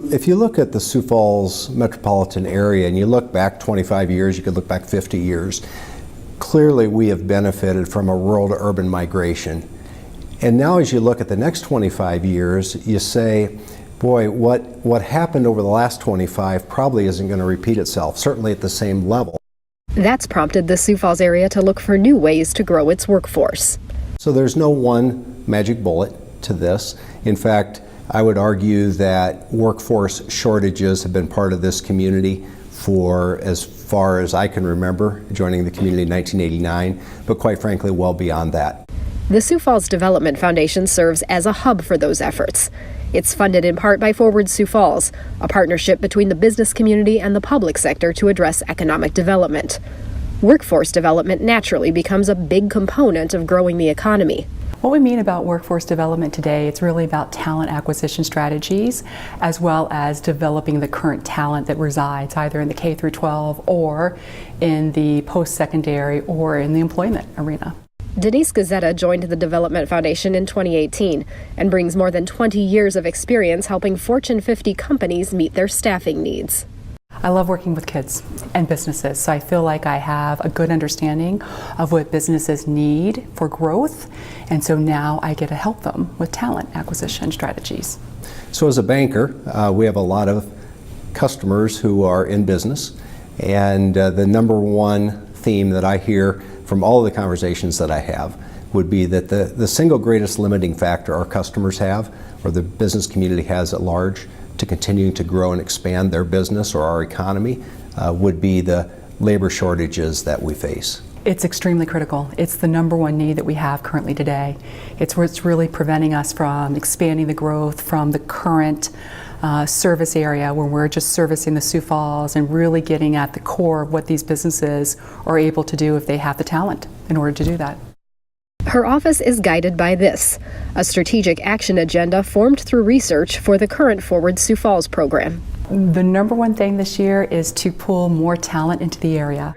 If you look at the Sioux Falls metropolitan area and you look back 25 years, you could look back 50 years, clearly we have benefited from a rural to urban migration. And now as you look at the next 25 years, you say, boy, what happened over the last 25 probably isn't going to repeat itself, certainly at the same level. That's prompted the Sioux Falls area to look for new ways to grow its workforce. So there's no one magic bullet to this. In fact, I would argue that workforce shortages have been part of this community for as far as I can remember, joining the community in 1989, but quite frankly, well beyond that. The Sioux Falls Development Foundation serves as a hub for those efforts. It's funded in part by Forward Sioux Falls, a partnership between the business community and the public sector to address economic development. Workforce development naturally becomes a big component of growing the economy. What we mean about workforce development today, it's really about talent acquisition strategies, as well as developing the current talent that resides either in the K through 12 or in the post-secondary or in the employment arena. Denise Gazeta joined the Development Foundation in 2018 and brings more than 20 years of experience helping Fortune 50 companies meet their staffing needs. I love working with kids and businesses, so I feel like I have a good understanding of what businesses need for growth, and so now I get to help them with talent acquisition strategies. So as a banker, we have a lot of customers who are in business, and the number one theme that I hear from all of the conversations that I have would be that the single greatest limiting factor our customers have, or the business community has at large, to continuing to grow and expand their business or our economy would be the labor shortages that we face. It's extremely critical. It's the number one need that we have currently today. It's what's really preventing us from expanding the growth from the current service area where we're just servicing the Sioux Falls and really getting at the core of what these businesses are able to do if they have the talent in order to do that. Her office is guided by this, a strategic action agenda formed through research for the current Forward Sioux Falls program. The number one thing this year is to pull more talent into the area.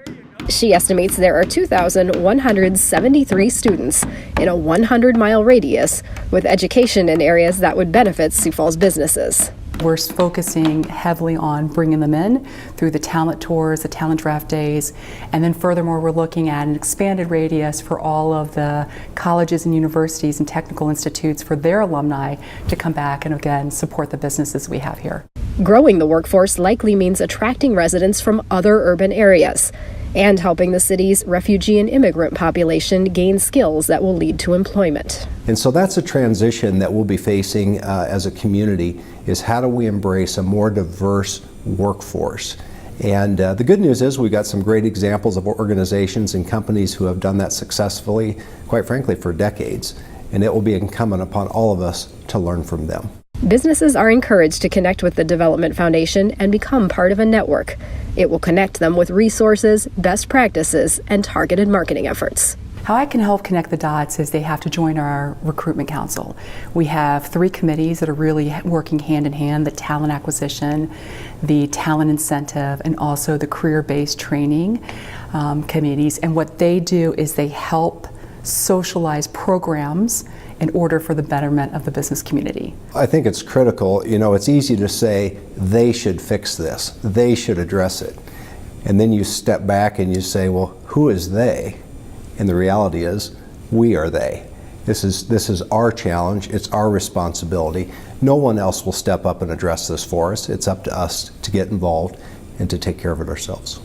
She estimates there are 2,173 students in a 100-mile radius with education in areas that would benefit Sioux Falls businesses. We're focusing heavily on bringing them in through the talent tours, the talent draft days, and then furthermore we're looking at an expanded radius for all of the colleges and universities and technical institutes for their alumni to come back and again support the businesses we have here. Growing the workforce likely means attracting residents from other urban areas and helping the city's refugee and immigrant population gain skills that will lead to employment. And so that's a transition that we'll be facing as a community, is how do we embrace a more diverse workforce? And the good news is we've got some great examples of organizations and companies who have done that successfully, quite frankly, for decades. And it will be incumbent upon all of us to learn from them. Businesses are encouraged to connect with the Development Foundation and become part of a network. It will connect them with resources, best practices, and targeted marketing efforts. How I can help connect the dots is they have to join our recruitment council. We have 3 committees that are really working hand in hand: the talent acquisition, the talent incentive, and also the career-based training committees. And what they do is they help socialize programs in order for the betterment of the business community. I think it's critical. You know, it's easy to say they should fix this, they should address it. And then you step back and you say, well, who is they? And the reality is, we are they. This is our challenge, it's our responsibility. No one else will step up and address this for us. It's up to us to get involved and to take care of it ourselves.